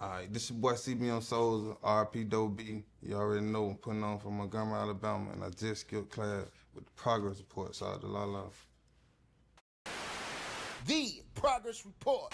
Alright, this your boy CBM Soulja, RP Doe B. You already know I'm putting on from Montgomery, Alabama, and I just skipped class with the progress report. Shout out to Lalaa. The progress report.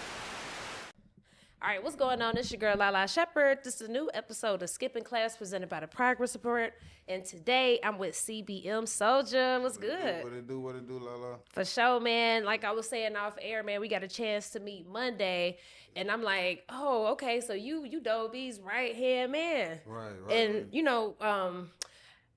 All right, what's going on? It's your girl Lalaa Shepard. This is a new episode of Skipping Class presented by the Progress Report. And today I'm with CBM Soulja. What's good? What it do, Lalaa? For sure, man. Like I was saying off air, man, we got a chance to meet Monday. And I'm like, oh, okay, so you Doe B's right-hand man. Right. And, you know,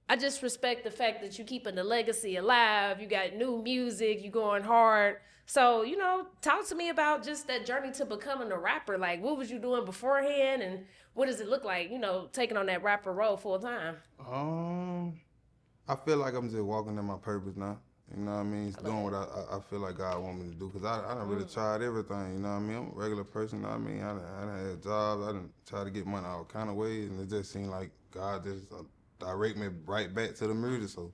I just respect the fact that you keeping the legacy alive. You got new music, you going hard. So, you know, talk to me about just that journey to becoming a rapper. Like, what was you doing beforehand, and what does it look like, you know, taking on that rapper role full time? I feel like I'm just walking in my purpose now. You know what I mean? Doing what I feel like God want me to do. Because I done really tried everything, you know what I mean? I'm a regular person, you know what I mean? I done had jobs, I done tried to get money all kind of ways, and it just seemed like God just direct me right back to the music. So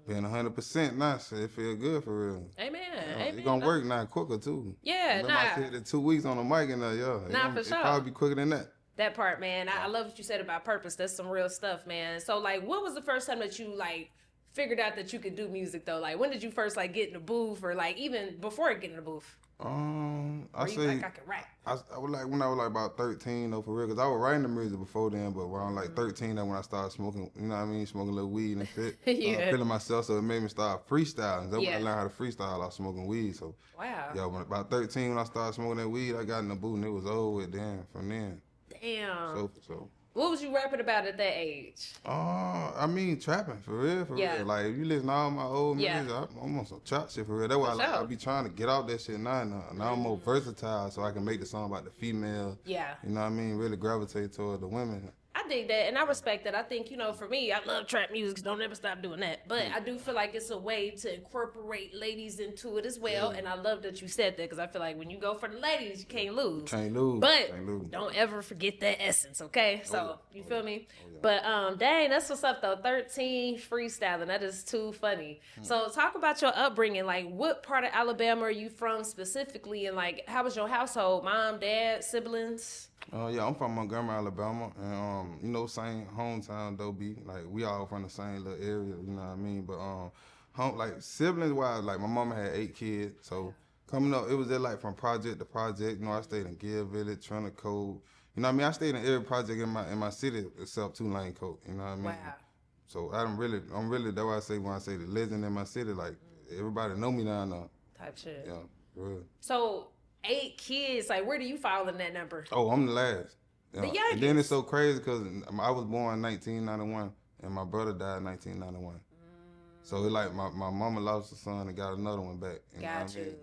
being 100% now, shit, it feel good for real. Amen. It's gonna work now quicker too. Yeah, I said in 2 weeks on the mic and for sure. It probably be quicker than that. That part, man. I love what you said about purpose. That's some real stuff, man. So, like, what was the first time that you, like, figured out that you could do music, though? Like, when did you first, like, get in the booth, or, like, even before getting in the booth? I say, like, I could rap. I was like, when I was like about 13 though, for real, because I was writing the music before then, but around like 13, that's when I started smoking, you know what I mean, smoking a little weed and shit. Yeah. Feeling myself, so it made me start freestyling. That's when I Yeah. learned how to freestyle. I was smoking weed, so Wow. yeah, when about 13, when I started smoking that weed, I got in the booth and it was over with then, from then. Damn. So. What was you rapping about at that age? I mean, trapping, for real. Like, if you listen to all my old music, I'm on some trap shit, for real. That's why I be trying to get out that shit now. Now I'm more versatile, so I can make the song about the female. Yeah. You know what I mean? Really gravitate toward the women. I dig that, and I respect that. I think, you know, for me, I love trap music, so don't ever stop doing that. But I do feel like it's a way to incorporate ladies into it as well, and I love that you said that, because I feel like when you go for the ladies, you can't lose. But don't ever forget that essence, okay? So, you feel me? But, dang, that's what's up, though. 13 freestyling. That is too funny. So, talk about your upbringing. Like, what part of Alabama are you from specifically, and, like, how was your household? Mom, dad, siblings? Yeah, I'm from Montgomery, Alabama, and you know, same hometown, Doe B. Like, we all from the same little area, you know what I mean? But like siblings wise, like my mama had 8 kids, so coming up, it was just like from project to project. You know, I stayed in Gill Village, Trina Code. You know what I mean? I stayed in every project in my city except 2 Lane Coat. You know what I mean? Wow. So I'm really. That's why I say when I say the legend in my city, like everybody know me down there. Type shit. Yeah, for real. So 8 kids, like, where do you fall in that number? Oh, I'm the last. The youngest. And then it's so crazy because I was born in 1991 and my brother died in 1991. So it's like my mama lost a son and got another one back. Got you.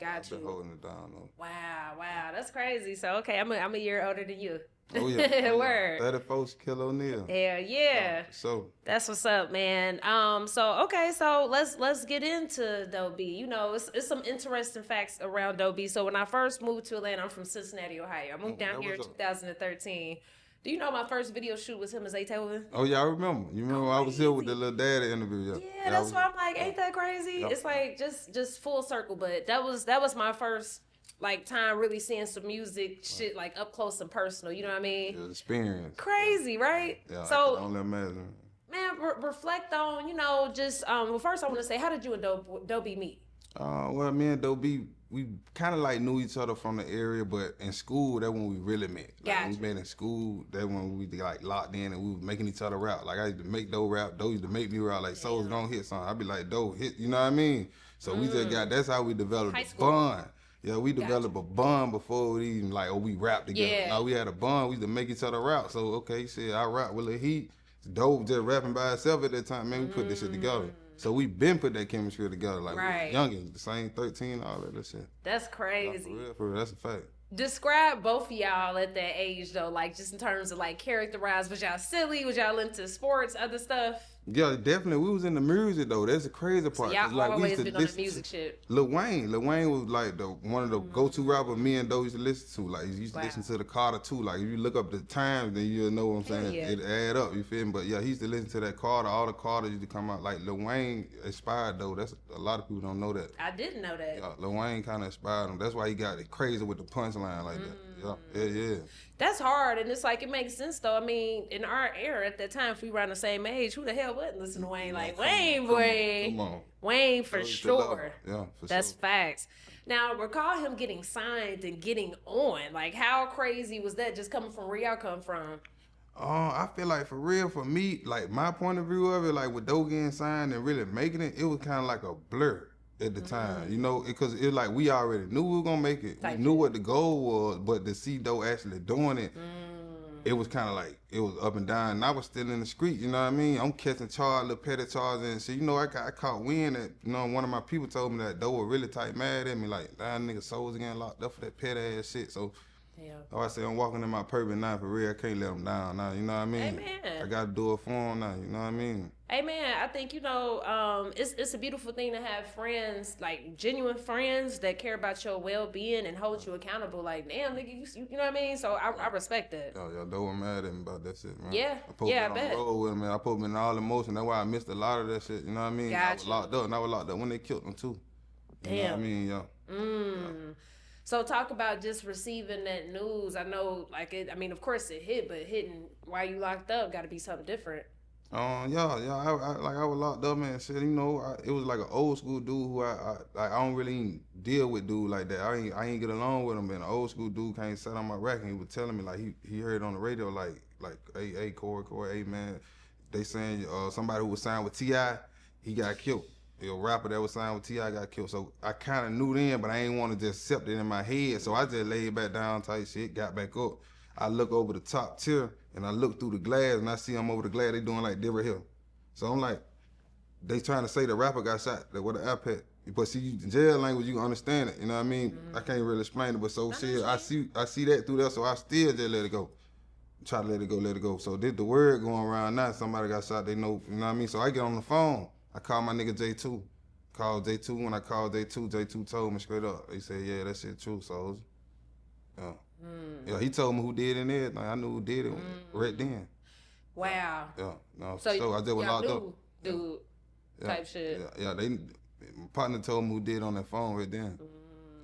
I've been holding it down though. Wow, that's crazy. So okay, I'm a year older than you. Oh yeah. Word. 34 Kilo O'Neal. Hell yeah. So that's what's up, man. So okay, so let's get into Doe B. You know, it's some interesting facts around Doe B. So when I first moved to Atlanta, I'm from Cincinnati, Ohio. I moved down here in 2013. Do you know my first video shoot was him as Beethoven? Oh yeah, I remember. You remember I was here with the Lil Daddy interview. Yeah, that's why I'm like, ain't that crazy? Yep. It's like just full circle. But that was my first like time really seeing some music shit like up close and personal. You know what I mean? Yeah, experience. Crazy, right? Yeah. So I can only imagine. Man, reflect on, you know, just well, first I want to say, how did you and Doe B meet? Well, me and Doe B, we kind of like knew each other from the area, but in school, that's when we really met. Like, we met in school, that's when we like locked in and we was making each other rap. Like I used to make Doe rap, Doe used to make me rap. Like Soul's gonna hit something, I'd be like, Doe hit, you know what I mean? So we just that's how we developed a bond. Yeah, we developed a bond before we even like, we rap together. Yeah. No, we had a bond, we used to make each other rap. So okay, shit, I rap with Lil Heat. Doe just rapping by herself at that time, man, we put this shit together. So we been put that chemistry together, like we youngins, the same 13, all that shit. That's crazy. For real, that's a fact. Describe both of y'all at that age though, like just in terms of like characterize. Was y'all silly? Was y'all into sports, other stuff? Yeah, definitely. We was in the music though. That's the crazy part. So y'all like, always been on the music shit. Lil Wayne was like one of the go-to rappers me and Doe used to listen to. Like you used to listen to the Carter too. Like if you look up the times, then you'll know what I'm saying. Yeah. It add up. You feel me? But yeah, he used to listen to that Carter. All the Carters used to come out. Like Lil Wayne inspired Doe. That's a lot of people don't know that. I didn't know that. Yeah, Lil Wayne kind of inspired him. That's why he got it crazy with the punchline like that. Yeah. That's hard, and it's like it makes sense though. I mean, in our era at that time, if we were around the same age, who the hell wouldn't listen to Wayne? Like Wayne, boy, come on. Wayne for sure. Yeah, for That's sure. facts. Now, recall him getting signed and getting on. Like, how crazy was that? Just coming from where y'all come from. I feel like for real, for me, like my point of view of it, like with Doe getting signed and really making it, it was kind of like a blur at the time, you know, because it like we already knew we were gonna make it. We knew what the goal was, but to see Doe actually doing it, it was kind of like it was up and down. And I was still in the street, you know what I mean? I'm catching charge, little petty charges and shit. You know, I caught wind that, you know, one of my people told me that Doe was really tight mad at me, like, damn, nigga, souls getting locked up for that petty ass shit. So. Yeah. Oh, I say I'm walking in my purpose now for real. I can't let them down now. You know what I mean? Amen. I gotta do it for them now. You know what I mean? Amen. I think, you know, it's a beautiful thing to have friends, like genuine friends that care about your well-being and hold you accountable. Like, damn, nigga, you know what I mean? So I respect that. Y'all don't mad at me about that shit, man. Yeah. I put on the road with him, man. I put me in all emotion. That's why I missed a lot of that shit. You know what I mean? Gotcha. I was locked up, and I was locked up when they killed him too. You know what I mean? Yeah. So talk about just receiving that news. I know, like I mean, of course it hit, but hitting while you locked up got to be something different. I was locked up, man. Shit, you know, it was like an old school dude who I don't really even deal with dude like that. I ain't get along with him. Man, an old school dude came sat on my rack and he was telling me like he heard on the radio like hey Corey, hey man, they saying somebody who was signed with T.I. he got killed. A rapper that was signed with T.I. got killed. So I kind of knew then, but I ain't want to just accept it in my head. So I just laid back down type shit, got back up. I look over the top tier and I look through the glass and I see them over the glass, they doing like different here. So I'm like, they trying to say the rapper got shot with an iPad. But see, jail language, you understand it, you know what I mean? I can't really explain it, but so shit, I see that through there, so I still just let it go. Try to let it go. So did the word going around now, somebody got shot, they know, you know what I mean? So I get on the phone. I called my nigga J2. Called J2. When I called J2 told me straight up. He said, yeah, that shit true, Soulja. Yeah. Yeah, he told me who did it and everything. I knew who did it right then. Wow. Yeah. No, so I just was locked up. Dude, type shit. Yeah, my partner told me who did on that phone right then.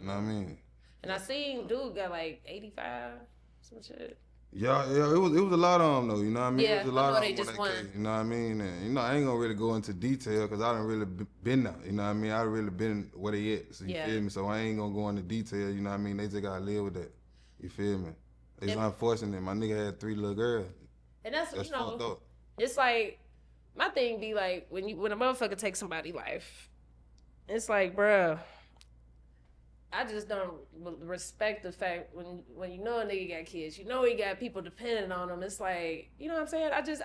You know what I mean? And I seen dude got like 85, some shit. Yeah, it was a lot of them though, you know what I mean? Yeah, it was a lot I know of they them just on won. that case, you know what I mean? And, you know, I ain't gonna really go into detail because I done really been there, you know what I mean? I really been where they at, so you feel me? So I ain't gonna go into detail, you know what I mean? They just gotta live with that, you feel me? It's unfortunate, my nigga had 3 little girls. And that's you know, fucked up. It's like, my thing be like, when a motherfucker takes somebody's life, it's like, bruh, I just don't respect the fact when you know a nigga got kids, you know he got people depending on him. It's like, you know what I'm saying? I just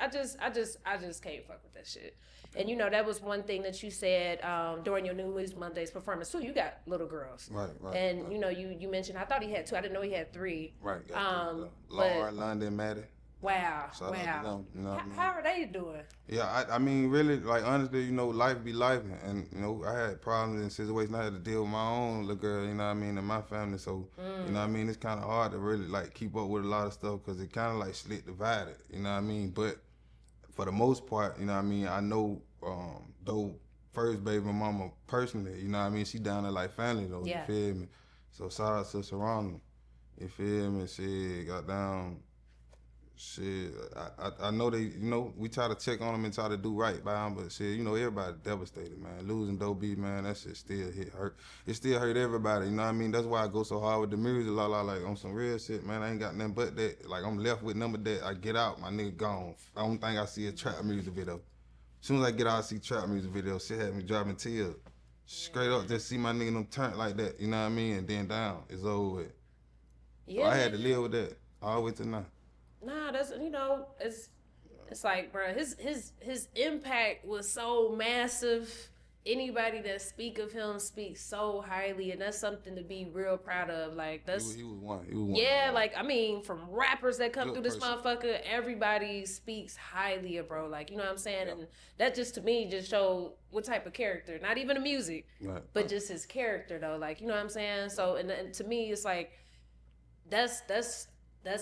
can't fuck with that shit. And you know that was one thing that you said during your New Moves Mondays performance too. You got little girls, Right. And you know you mentioned I thought he had 2. I didn't know he had 3. Right. Lauren, London, Maddie. Wow. Shout out to them, you know what I mean? How are they doing? Yeah, I mean, really, like, honestly, you know, life be life. And, you know, I had problems and situations I had to deal with my own little girl, you know what I mean, and my family. So, you know what I mean, it's kind of hard to really, like, keep up with a lot of stuff because it kind of, like, split divided, you know what I mean? But for the most part, you know what I mean, I know, though, first baby mama personally, you know what I mean, she down there like family, though, you feel me? So, shout out to Surrounding, you feel me? She got down. Shit, I know they, you know, we try to check on them and try to do right by them, but shit, you know, everybody devastated, man. Losing Doe B, man, that shit still hurt. It still hurt everybody, you know what I mean? That's why I go so hard with the music, Lalaa, like on some real shit, man. I ain't got nothing but that. Like, I'm left with nothing but that. I get out, my nigga gone. I don't think I see a trap music video. As soon as I get out, I see trap music video. Shit had me dropping tears. Straight up, just see my nigga them turn like that, you know what I mean? And then down, it's over with. Yeah, so I had to live with that all the way to now. Nah, that's, you know, it's like, bro, his impact was so massive. Anybody that speak of him speaks so highly, and that's something to be real proud of. Like, that's he was one. Yeah, like, I mean, from rappers that come through this motherfucker, everybody speaks highly of bro. Like, you know what I'm saying? Yeah. And that just to me just showed what type of character. Not even the music, but just his character though. Like, you know what I'm saying? So, and to me, it's like that's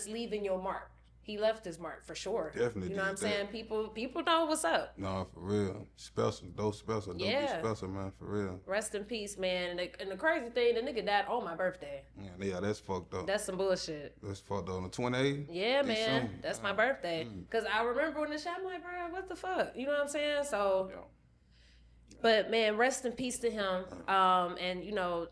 leaving your mark. he left his mark for sure. Definitely. You know what I'm saying? People know what's up. No, for real. Special. Doe special. Doe be special, man, for real. Rest in peace, man. And the crazy thing, the nigga died on my birthday. Yeah, that's fucked up. That's some bullshit. That's fucked up. On the 28th? Yeah, man. That's my birthday. Because I remember when the shot, I'm like, bro, what the fuck? You know what I'm saying? So, but man, rest in peace to him. And, you know,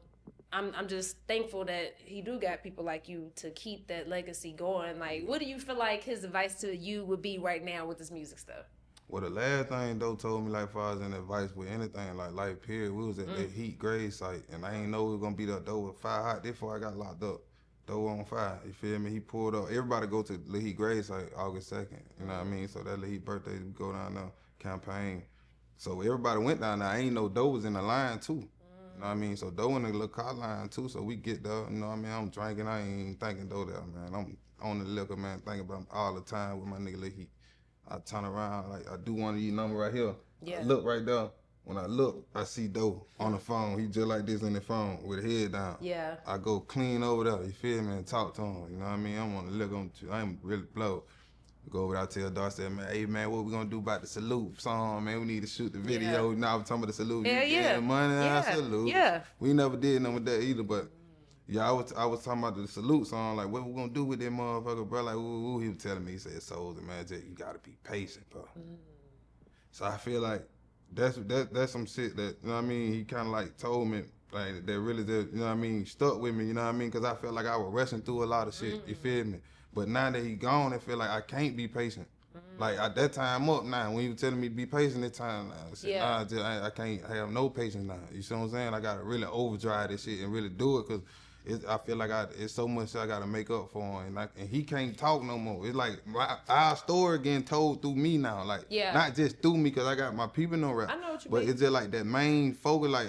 I'm just thankful that he do got people like you to keep that legacy going. Like, what do you feel like his advice to you would be right now with this music stuff? Well, the last thing Doe told me, like, if I was in advice with anything, like life period, we was at that heat grade site, and I ain't know we was gonna be there. Doe with fire hot. Therefore, I got locked up. Doe on fire. You feel me? He pulled up. Everybody go to the heat grade site August 2nd. You know what I mean? So that heat birthday, we go down there, campaign. So everybody went down there. I ain't know Doe was in the line too. You know what I mean? So Doe in the little car line too. So we get there, you know what I mean? I'm drinking, I ain't even thinking Doe there, man. I'm on the liquor, man, thinking about him all the time with my nigga Lil Heat. I turn around, like I do one of these numbers right here. Yeah. I look right there. When I look, I see Doe on the phone. He just like this in the phone with his head down. Yeah. I go clean over there, you feel me, and talk to him. You know what I mean? I'm on the liquor, I'm really blown. Go over there, I tell Doe, I said, man, hey, man, what we gonna do about the salute song, man? We need to shoot the video. Now I'm talking about the salute. Yeah, you get the money, I salute. Yeah. We never did nothing with that either, but yeah, I was talking about the salute song, like, what we gonna do with that motherfucker, bro? Like, ooh, he was telling me, he said, Soulja, man, Jay, you gotta be patient, bro. So I feel like that's some shit that, you know what I mean, he kind of like told me, like, that really, you know what I mean, stuck with me, you know what I mean, because I felt like I was rushing through a lot of shit, you feel me? But now that he gone, I feel like I can't be patient. Like, at that time up now, when you were telling me to be patient this time, I said, nah, I can't have no patience now. You see what I'm saying? I got to really overdrive this shit and really do it, because I feel like it's so much I got to make up for him. And he can't talk no more. It's like our story getting told through me now. Like, not just through me, because I got my people no rap. I know what you mean. But it's just like that main focus, like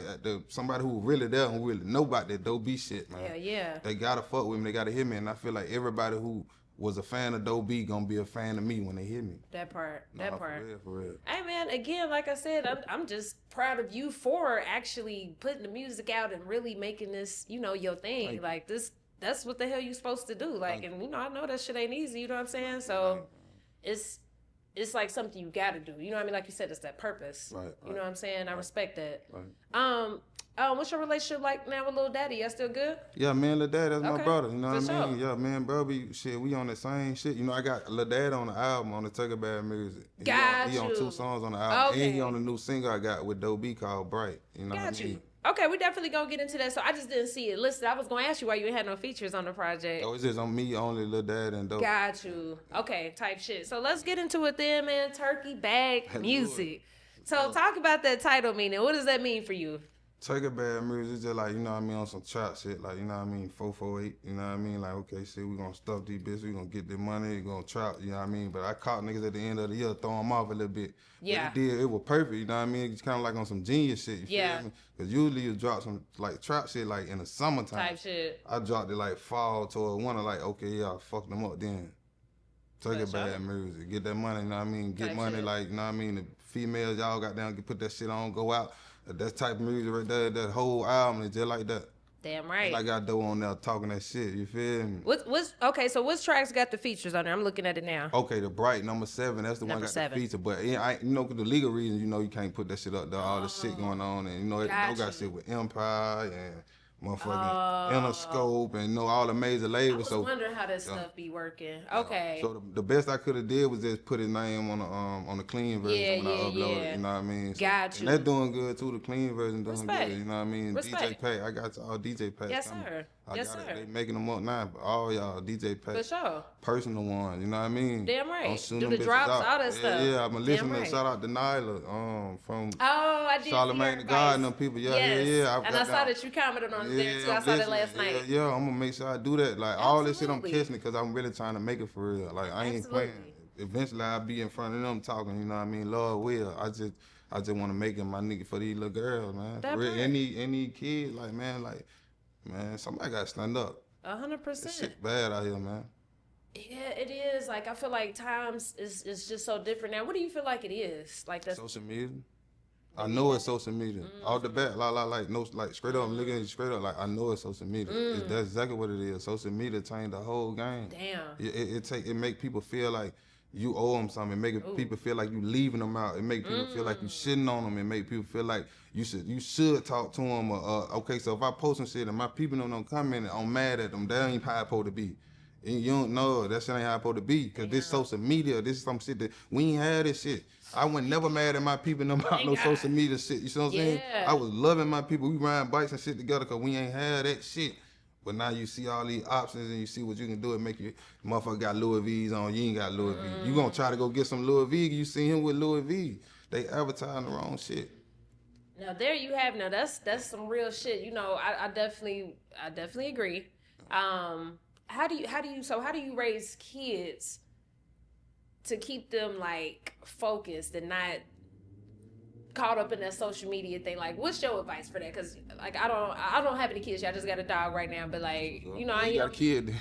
somebody who really there, who really know about that Doe B shit, man. Yeah. They got to fuck with me. They got to hear me. And I feel like everybody who was a fan of Doe B gonna be a fan of me when they hear me. That part. For real. Hey man, again, like I said, I'm just proud of you for actually putting the music out and really making this, you know, your thing. Like this, that's what the hell you supposed to do. Like, and you know, I know that shit ain't easy. You know what I'm saying? So it's like something you gotta do. You know what I mean? Like you said, it's that purpose. Right. You know what I'm saying? I respect that. Right. What's your relationship like now with Lil Daddy? Y'all still good? Yeah, man, Lil Daddy, that's my brother. You know what I mean? Sure. Yeah, man, bro, we on the same shit. You know, I got Lil Daddy on the album, on the Turkey Bag Muzik. He on 2 songs on the album. And he on the new single I got with Doe B called Bright. You know what I mean? Okay, we definitely gonna get into that. So I just didn't see it listed. I was gonna ask you why you had no features on the project. Oh, it's just on me, only Lil Daddy and Doe. Got you. Okay, type shit. So let's get into it then, man. Turkey Bag Muzik. So talk about that title meaning. What does that mean for you? Turkey Bag Muzik is just like, you know what I mean, on some trap shit, like, you know what I mean, 448, you know what I mean, like, okay, shit, we gonna stuff these bitches, we gonna get the money, we gonna trap, you know what I mean, but I caught niggas at the end of the year, throw them off a little bit. Yeah. But it was perfect, you know what I mean, it's kind of like on some genius shit, you feel me? Because usually you drop some, like, trap shit, like, in the summertime. Type shit. I dropped it, like, fall toward winter, like, okay, yeah, I fucked them up then. Turkey Bag Muzik, get that money, you know what I mean, get money, shit. Like, you know what I mean, the females, y'all got down, put that shit on, go out. That type of music right there, that whole album is just like that. Damn right. I got Doe on there talking that shit, you feel me? Okay, so which tracks got the features on there? I'm looking at it now. Okay, the Bright, number 7, that's the one got the feature. But you know, the legal reasons, you know, you can't put that shit up there, all the shit going on. And you know, Doe got shit with Empire and motherfucking Interscope and you know all the major labels. I was wondering how that stuff be working. Okay. So the best I could have did was just put his name on the clean version when I uploaded it. You know what I mean? So, got you. And that's doing good too. The clean version doing Respect. good. You know what I mean? Respect. DJ Pack, I got all DJ Packs. Yes sir. Yes sir. They making them up now. But all y'all DJ Packs. For sure. Personal ones. You know what I mean? Damn right. Do the drops, all that stuff. Yeah, I'm listening. Shout out to Nyla from I did Charlamagne the God and them people. Yeah. And I saw that you commented on there too. I saw that last night. Yeah, I'm gonna make sure I do that. Like all this shit, I'm catching it because I'm really trying to make it for real. Like I ain't playing. Eventually, I'll be in front of them talking. You know what I mean? Lord will. I just want to make it my nigga for these little girls, man. For real. Any kid, like man, somebody got to stand up. 100%. Shit bad out here, man. Yeah, it is. Like I feel like times is just so different now. What do you feel like it is? Like that social media. I know it's social media. Off the bat, like no, like straight up, I'm looking at you straight up, like I know it's social media. That's exactly what it is. Social media changed the whole game. Damn. It make people feel like you owe them something. It make people feel like you leaving them out. It make people feel like you shitting on them. It make people feel like you should talk to them. Okay, so if I post some shit and my people don't come in and I'm mad at them, that ain't how it's supposed to be. And you don't know that shit ain't how it's supposed to be. Cause this social media, this is some shit that we ain't had this shit. I wasn't never mad at my people about no social media shit. You see what I'm saying? I was loving my people. We riding bikes and shit together cause we ain't had that shit. But now you see all these options and you see what you can do and make you, motherfucker got Louis V's on, you ain't got Louis V. You gonna try to go get some Louis V, you see him with Louis V. They advertising the wrong shit. Now there you have, now that's some real shit. You know, I definitely agree. How do you raise kids to keep them like focused and not caught up in that social media thing? Like, what's your advice for that? Because like I don't have any kids. I just got a dog right now, but like you know, you got a kid.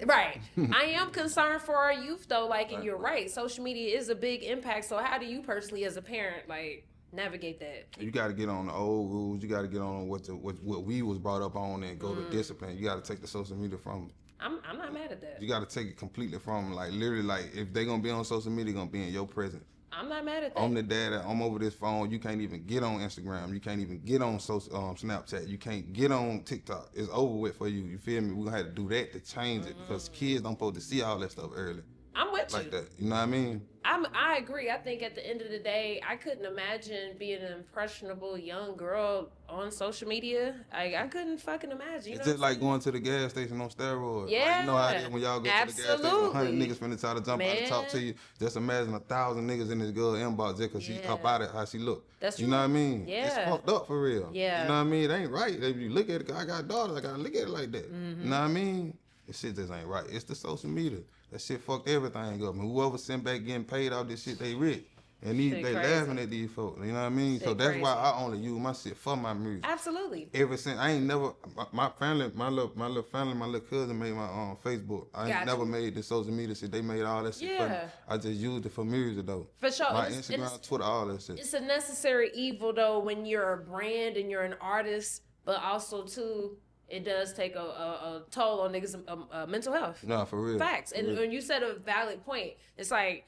Right. I am concerned for our youth though. Like, and you're right. Social media is a big impact. So how do you personally, as a parent, like navigate that? You got to get on the old rules. You got to get on what we was brought up on and go to discipline. You got to take the social media from. I'm not mad at that. You got to take it completely from like literally like if they gonna be on social media, gonna be in your presence. I'm not mad at that. I'm the dad. I'm over this phone. You can't even get on Instagram. You can't even get on Snapchat. You can't get on TikTok. It's over with for you. You feel me? We're gonna have to do that to change it because kids don't supposed to see all that stuff early. I'm with you. Like that. You know what I mean? I agree. I think at the end of the day, I couldn't imagine being an impressionable young girl on social media. I couldn't fucking imagine. You it's know just like going to the gas station on steroids. Yeah. Like, you know how it is when y'all go to the gas station, 100 niggas finna try to jump out and talk to you. Just imagine 1,000 niggas in this girl inbox just because she up out it how she look. That's you true. know what I mean? Yeah. It's fucked up for real. Yeah. You know what I mean? It ain't right. If you look at it, I got daughters, I gotta look at it like that. You know what I mean? This shit just ain't right. It's the social media. That shit fucked everything up. And whoever sent back getting paid off this shit, they rich. And they crazy. laughing at these folks. You know what I mean? Shit So that's crazy. why I only use my shit for my music. Absolutely. Ever since I ain't never my family, my little family, my little cousin made my Facebook. I ain't never made the social media shit. They made all that shit for me. I just used it for music though. For sure. My Instagram, Twitter, all that shit. It's a necessary evil though when you're a brand and you're an artist, but also too, it does take a toll on niggas' mental health. Nah, for real. Facts. And when you said a valid point, it's like,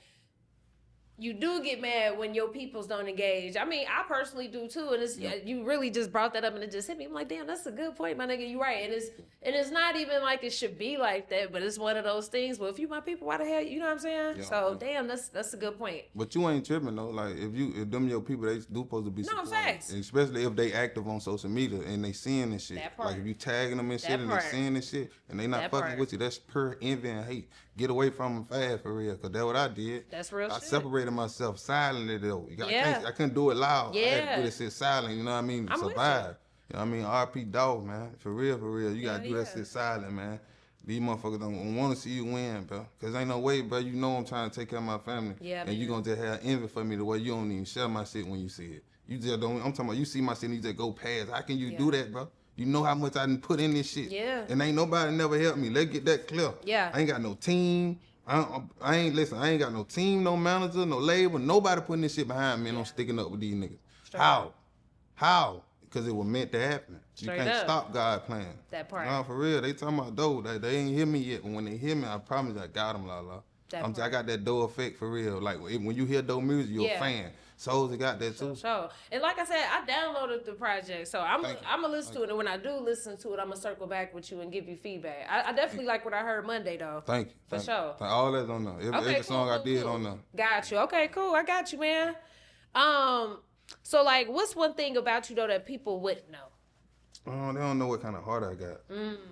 you do get mad when your peoples don't engage. I mean, I personally do too. And it's you really just brought that up and it just hit me. I'm like, damn, that's a good point, my nigga. You right. And it's not even like it should be like that, but it's one of those things. Well, if you my people, why the hell, you know what I'm saying? So damn, that's a good point. But you ain't tripping though. Like if them your people, they do supposed to be supported. Facts. And especially if they active on social media and they seeing this shit. That part. Like if you tagging them and shit and they seeing this shit and they not fucking with you, that's pure envy and hate. Get away from them fast for real, cause that's what I did. That's real shit. I separated myself silently though. I couldn't do it loud. I had to do this shit silent, you know what I mean? To survive. You know what I mean? RP dog, man. For real. You gotta do that shit silent, man. These motherfuckers don't want to see you win, bro. Cause ain't no way, bro. You know I'm trying to take care of my family. Yeah, and you gonna just have envy for me the way you don't even share my shit when you see it. You just don't. I'm talking about you see my shit and you just go past. How can you do that, bro? You know how much I done put in this shit. Yeah. And ain't nobody never helped me. Let's get that clear. Yeah. I ain't got no team. I ain't got no team, no manager, no label. Nobody putting this shit behind me and I'm sticking up with these niggas. How? Because it was meant to happen. You can't stop God plan. That part. No, for real. They talking about Doe. They ain't hear me yet. But when they hear me, I promise I got them, Lalaa. I got that Doe effect for real. Like when you hear Doe music, you're a fan. Soulja got that too. Sure. And like I said, I downloaded the project, so I'm gonna listen to it. And when I do listen to it, I'm gonna circle back with you and give you feedback. I definitely like what I heard Monday though. Thank you. For sure. All that's on there. Every song I did on there. Got you. Okay, cool. I got you, man. So like, what's one thing about you though that people wouldn't know? They don't know what kind of heart I got.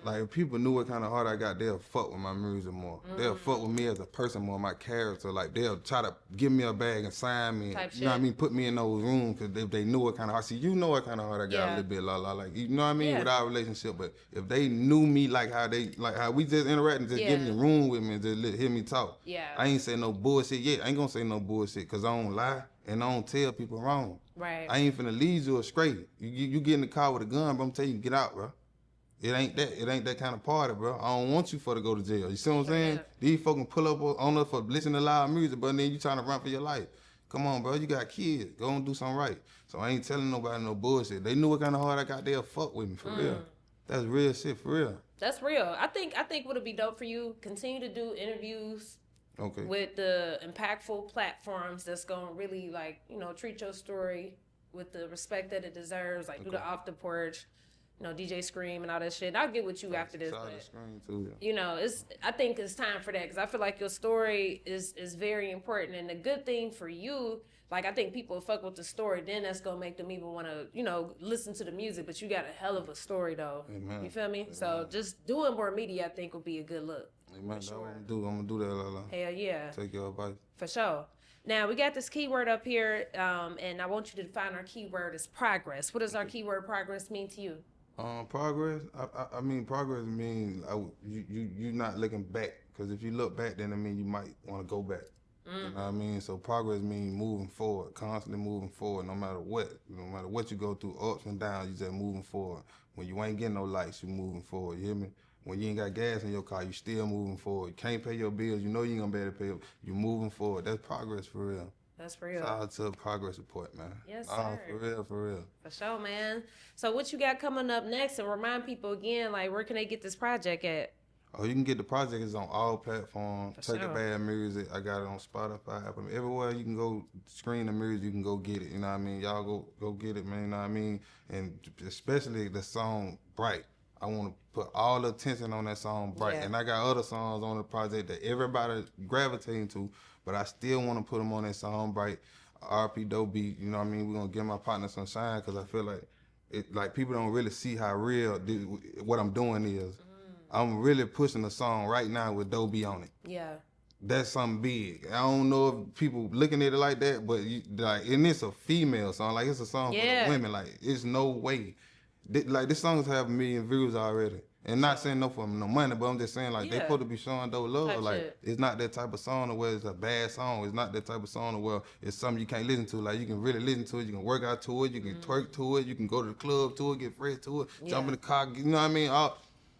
Like, if people knew what kind of heart I got, they'll fuck with my music more. They'll fuck with me as a person more, my character. Like, they'll try to give me a bag and sign me. You know what I mean? Put me in those rooms because if they knew what kind of heart. See, you know what kind of heart I got a little bit, Lalaa. Like, you know what I mean? With our relationship. But if they knew me like how we just interact and just get in the room with me and just hear me talk. I ain't say no bullshit yet. I ain't gonna say no bullshit because I don't lie and I don't tell people wrong. Right. I ain't finna lead you astray. You get in the car with a gun, but I'm telling you, get out, bro. It ain't that kind of party, bro. I don't want you for to go to jail. You see what I'm saying? These folks can pull up on us for listening to loud music, but then you trying to run for your life. Come on, bro, you got kids. Go and do something right. So I ain't telling nobody no bullshit. They knew what kind of hard I got. They'll fuck with me for real. That's real shit for real. That's real. I think would it be dope for you? Continue to do interviews. Okay. With the impactful platforms that's gonna really like, you know, treat your story with the respect that it deserves. Like do the off the porch, you know, DJ Scream and all that shit. And I'll get with you after this. But, Scream too, you know, I think it's time for that because I feel like your story is very important. And the good thing for you, like I think people fuck with the story, then that's gonna make them even want to, you know, listen to the music. But you got a hell of a story though. Amen. You feel me? Amen. So just doing more media, I think, will be a good look. Amen. That's what I'm gonna do that, Lalaa. Hell yeah. Take your advice. For sure. Now, we got this keyword up here, and I want you to define our keyword as progress. What does our keyword progress mean to you? Progress? I mean, progress means you not looking back. Because if you look back, then I mean you might want to go back. You know what I mean? So progress means moving forward, constantly moving forward, no matter what. No matter what you go through, ups and downs, you just moving forward. When you ain't getting no lights, you moving forward. You hear me? When you ain't got gas in your car, you still moving forward. You can't pay your bills, you know you ain't gonna be able to pay them. You moving forward. That's progress for real. That's real. Shout out to a progress report, man. Yes, sir. For real, for real. For sure, man. So what you got coming up next? And remind people again, like, where can they get this project at? Oh, you can get the project. It's on all platforms. Turkey Bag Muzik. I got it on Spotify, Apple. Everywhere you can go screen the music, you can go get it. You know what I mean? Y'all go get it, man. You know what I mean? And especially the song Bright. I want to put all the attention on that song Bright. Yeah. And I got other songs on the project that everybody gravitating to, but I still want to put them on that song Bright. RP Doe B, you know what I mean? We're going to give my partner some shine because I feel like people don't really see how real what I'm doing is. I'm really pushing a song right now with Doe B on it. Yeah. That's something big. I don't know if people looking at it like that, but and it's a female song. Like, it's a song for the women. Like, it's no way. Like, this song's have 1 million views already. And not saying no for no money, but I'm just saying, like, they supposed to be showing Doe love. Like, it's not that type of song where it's a bad song. It's not that type of song where it's something you can't listen to. Like, you can really listen to it. You can work out to it. You can twerk to it. You can go to the club to it, get fresh to it, jump in the car. You know what I mean?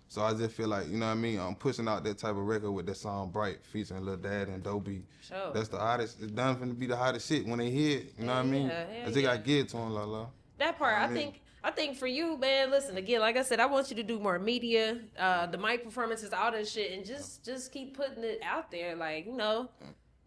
So I just feel like, you know what I mean? I'm pushing out that type of record with that song Bright, featuring Lil Daddy and Doe B. Sure. That's the hottest. It's done for to be the hottest shit when they hear it. You know what I mean? Cause they got to get it to them, Lalaa. That part, I think for you, man, listen, again, like I said, I want you to do more media, the mic performances, all that shit, and just keep putting it out there. Like, you know,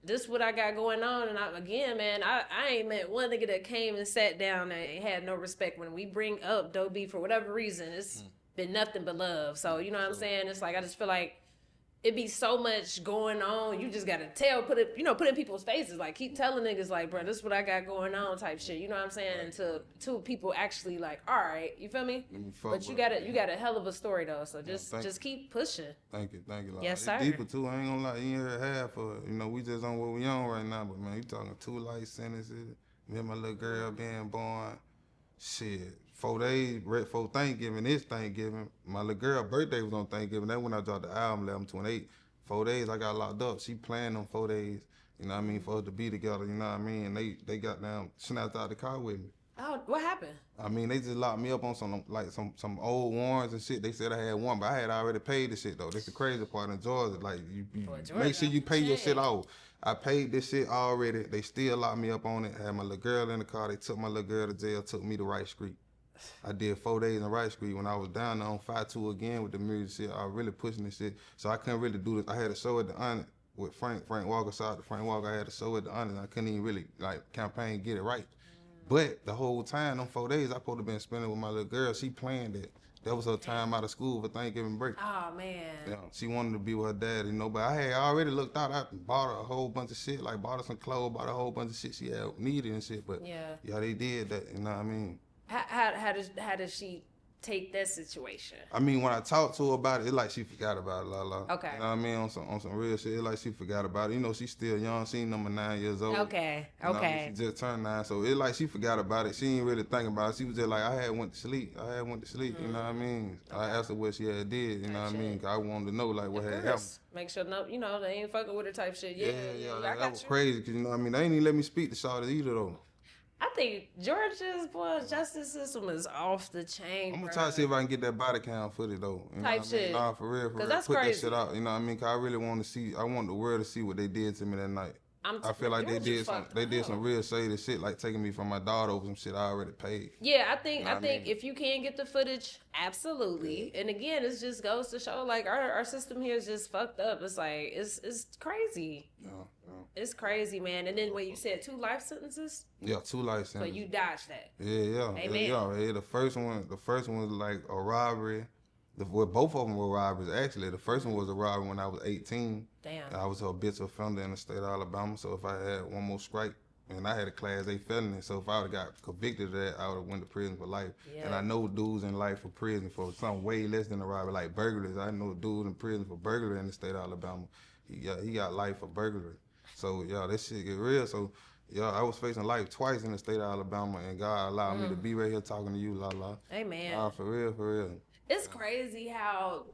this is what I got going on. And again, man, I ain't met one nigga that came and sat down and had no respect. When we bring up Doe B for whatever reason, it's been nothing but love. So, you know what I'm saying? It's like, I just feel like it be so much going on. You just gotta put it in people's faces. Like, keep telling niggas, like, bro, this is what I got going on type shit. You know what I'm saying? Until people actually like, all right, you feel me? But you got a hell of a story though. So just keep pushing. Thank you, Lalaa. Yes, sir. It's deeper too. I ain't gonna lie, you ain't heard half of it. You know, we just on what we on right now. But man, you talking 2 life sentences. Me and my little girl being born. Shit. 4 days, right before Thanksgiving, this Thanksgiving. My little girl birthday was on Thanksgiving. That's when I dropped the album, 11/28. 4 days, I got locked up. She planned them 4 days, you know what I mean, for us to be together, you know what I mean? And they got down, snapped out the car with me. Oh, what happened? I mean, they just locked me up on some old warrants and shit. They said I had one, but I had already paid the shit, though. That's the crazy part in Georgia. Like, you make sure you pay your shit off. I paid this shit already. They still locked me up on it. I had my little girl in the car. They took my little girl to jail, took me to Rice Street. I did 4 days in Rice Street. When I was down there on 5-2 again with the music shit, I was really pushing this shit. So I couldn't really do this. I had a show at the Onyx with Frank Walker. Shout out to Frank Walker. I had a show at the Onyx. I couldn't even really, campaign, get it right. But the whole time, them 4 days, I supposed to been spending with my little girl. She planned it. That was her time out of school for Thanksgiving break. Oh, man. Yeah, she wanted to be with her dad, you know. But I had already looked out. I bought her a whole bunch of shit. Like, bought her some clothes, bought her a whole bunch of shit she had needed and shit. But, yeah, they did that, you know what I mean? How does she take that situation? I mean, when I talked to her about it, it's like she forgot about it, Lalaa. Okay. You know what I mean? On some real shit, it's like she forgot about it. You know, she's still young. She number 9 years old. Okay. You know, she just turned 9, so it's like she forgot about it. She ain't really thinking about it. She was just like, I had went to sleep. You know what I mean? Okay. I asked her what she had did, you know what I mean? 'Cause I wanted to know, like, what had happened. Make sure, you know, they ain't fucking with her type shit. Yeah, that was crazy, 'cause, you know what I mean? They ain't even let me speak to Shawty either, though. I think Georgia's justice system is off the chain. I'm gonna try to see if I can get that body cam footage though. You type shit. Nah, for real. Cause that's put crazy. That shit out. You know what I mean? 'Cause I really want to see. I want the world to see what they did to me that night. I feel like they did some real shady shit, like taking me from my daughter over some shit I already paid. Yeah, I think if you can get the footage, absolutely. Yeah. And again, it just goes to show like our system here is just fucked up. It's like it's crazy. Yeah. It's crazy, man. And then what you said, 2 life sentences? Yeah, 2 life sentences. So you dodged that. Yeah. Amen. Yeah. The first one was like a robbery. Both of them were robberies, actually. The first one was a robbery when I was 18. Damn. I was a habitual offender in the state of Alabama, so if I had one more strike, and I had a Class A felony, so if I would have got convicted of that, I would have went to prison for life. Yeah. And I know dudes in life for prison for something way less than a robbery, like burglaries. I know dudes in prison for burglary in the state of Alabama. He got life for burglary. So, yeah, that shit get real. So, yeah, I was facing life twice in the state of Alabama, and God allowed me to be right here talking to you, Lalaa. Amen. For real. It's crazy how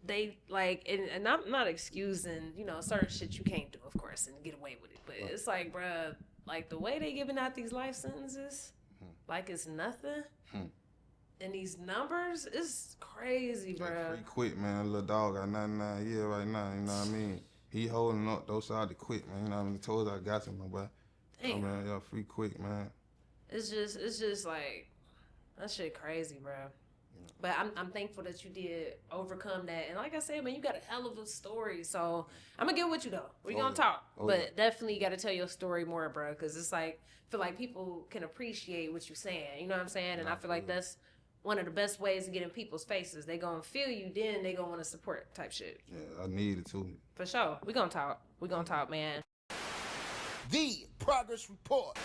they like, and I'm not excusing, certain shit you can't do, of course, and get away with it. But it's like, bruh, like the way they giving out these life sentences, like it's nothing. And these numbers, it's crazy, bruh. Free quit, man. Little dog got 99 years right now, you know what I mean? He holding up those out to quit, man. You know what I mean? He told us I got him, my boy. Damn. Oh, man, yeah, free quick, man. It's just like, that shit crazy, bruh. But I'm thankful that you did overcome that. And like I said, man, you got a hell of a story. So I'm going to get with you, though. We're going to talk. But definitely you got to tell your story more, bro. Because it's like, I feel like people can appreciate what you're saying. You know what I'm saying? And I feel like that's one of the best ways to get in people's faces. They going to feel you, then they going to want to support type shit. Yeah, I need it, too. For sure. We're going to talk. We're going to talk, man. The Progress Report.